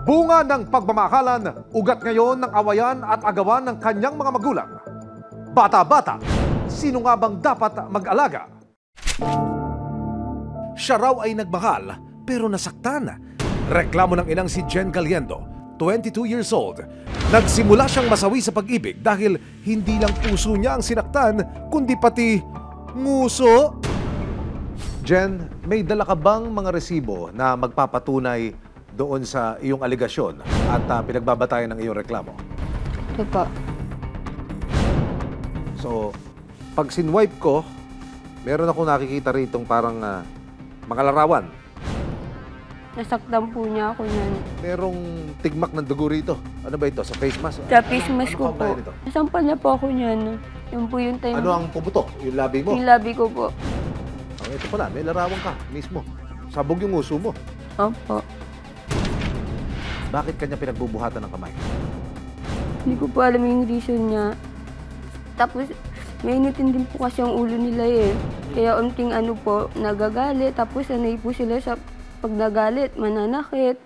Bunga ng pagmamahalan, ugat ngayon ng awayan at agawan ng kanyang mga magulang. Bata-bata, sino nga bang dapat mag-alaga? Siya raw ay nagmahal pero nasaktan. Reklamo ng inang si Jen Galiendo, 22 years old. Nagsimula siyang masawi sa pag-ibig dahil hindi lang puso niya ang sinaktan, kundi pati nguso. Jen, may dala ka bang mga resibo na magpapatunay doon sa iyong aligasyon at pinagbabatayan ng iyong reklamo? Ito po. So, pag sinwipe ko, meron akong nakikita ritong parang mga larawan. Nasaktan po niya ako niyan. Merong tigmak ng dugo rito. Ano ba ito? Sa face mask? Sa face mask ko Ano po. nito? Nasampal niya po ako niyan. Yun po yung time. Ano ang pumutok? Yung labi mo? Yung labi ko po. Ito pala, may larawan ka mismo. Sabog yung uso mo. Opo. Bakit kanya pinagbubuhatan ng kamay? Hindi ko po alam yung reason niya. Tapos, mainitin din po kasi ang ulo nila eh. Kaya unting ano po, nagagalit. Tapos sanay po sila sa pag nagalit, mananakit.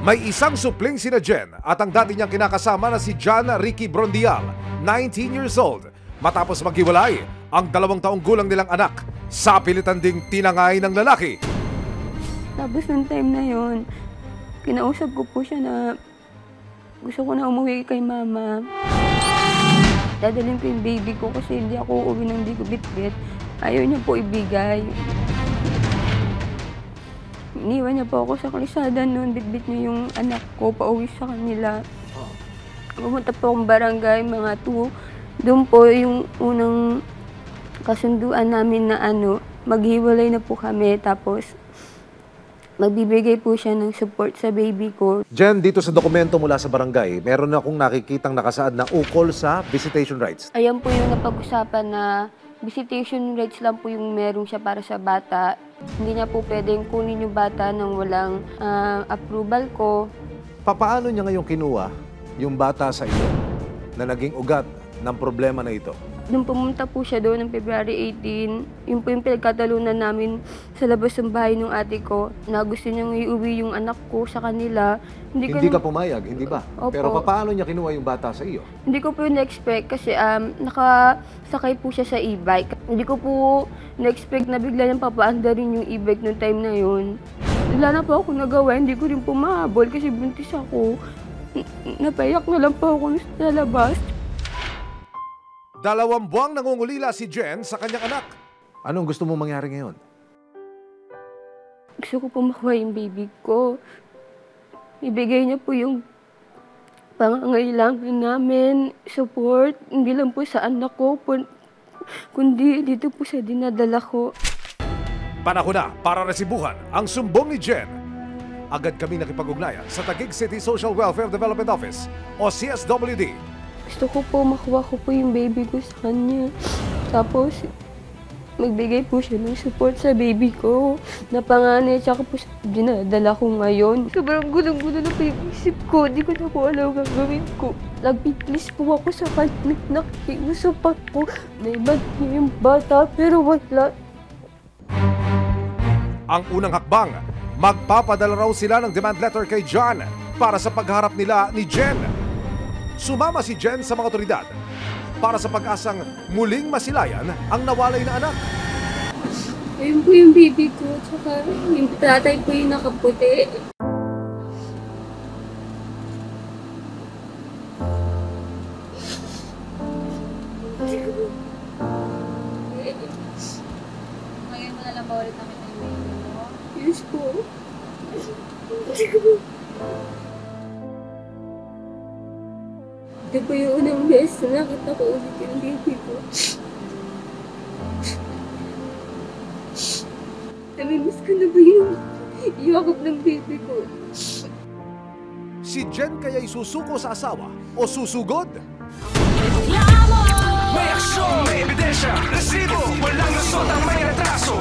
May isang supling sina Jen at ang dati niyang kinakasama na si John Ricky Brondial, 19 years old. Matapos maghiwalay, ang 2 taong gulang nilang anak, sa pilitan ding tinangay ng lalaki. Tapos ng time na yon, kinausap ko po siya na gusto ko na umuwi kay mama. Dadalhin ko yung baby ko kasi hindi ako uuwi nang hindi ko bitbit. Ayaw niya po ibigay. Iniwan niya po ako sa kalsada noon, bitbit niya yung anak ko, pauwi sa kanila. Pumunta po akong barangay, mga 2. Doon po yung unang kasunduan namin na maghiwalay na po kami. Tapos magbibigay po siya ng support sa baby ko. Jen, dito sa dokumento mula sa barangay, meron akong nakikitang nakasaad na ukol sa visitation rights. Ayan po yung napag-usapan na visitation rights lang po yung meron siya para sa bata. Hindi niya po pwedeng kunin yung bata nang walang approval ko. Paano niya ngayong kinuha yung bata sa iyo na naging ugat ng problema na ito? Nung pumunta po siya doon ng February 18, yun po yung pinagkatalunan namin sa labas ng bahay ng ate ko na gusto niyang iuwi yung anak ko sa kanila. Hindi ka pumayag, hindi ba? Opo. Pero paano niya kinuha yung bata sa iyo? Hindi ko po na-expect kasi nakasakay po siya sa e-bike. Hindi ko po na-expect na bigla niyang papaanda rin yung e-bike noong time na yun. Wala na po ako nagawa, hindi ko rin po mahabol kasi buntis ako. Napayak na lang po ako sa labas. 2 buwang nangungulila si Jen sa kanyang anak. Anong gusto mong mangyari ngayon? Gusto ko po makuha yung baby ko. Ibigay niya po yung pangangailangan namin, support, hindi lang po sa anak ko, kundi dito po sa dinadala ko. Panahon na para resibuhan ang sumbong ni Jen. Agad kami nakipag-ugnayan sa Taguig City Social Welfare Development Office o CSWD. Gusto ko po makuha ko po yung baby ko sa kanya. Tapos, magbigay po siya ng support sa baby ko. Napanganay, tsaka po dinadala ko ngayon. Sobrang gulo-gulo na po yung isip ko. Hindi ko na po alam ang gagawin ko. Nag-please po ako sa kanya. Nakiusap ako na iba niya yung bata, pero wala. Ang unang hakbang, magpapadala raw sila ng demand letter kay John para sa pagharap nila ni Jen. Sumama si Jen sa mga otoridad para sa pag-asang muling masilayan ang nawalay na anak. Ayun po yung baby ko, tsaka yung tatay po yung nakaputi. Ngayon mo na lang ba ulit namin na yung baby mo? Yes po. Ito po yung unang beses na nakita ko ulit yung baby ko. Namimiss ko na ba yung yakap ng baby ko? Si Jen kaya'y susuko sa asawa o susugod? May aksyon, may ebidensya, resibo, walang lusot ang may atraso.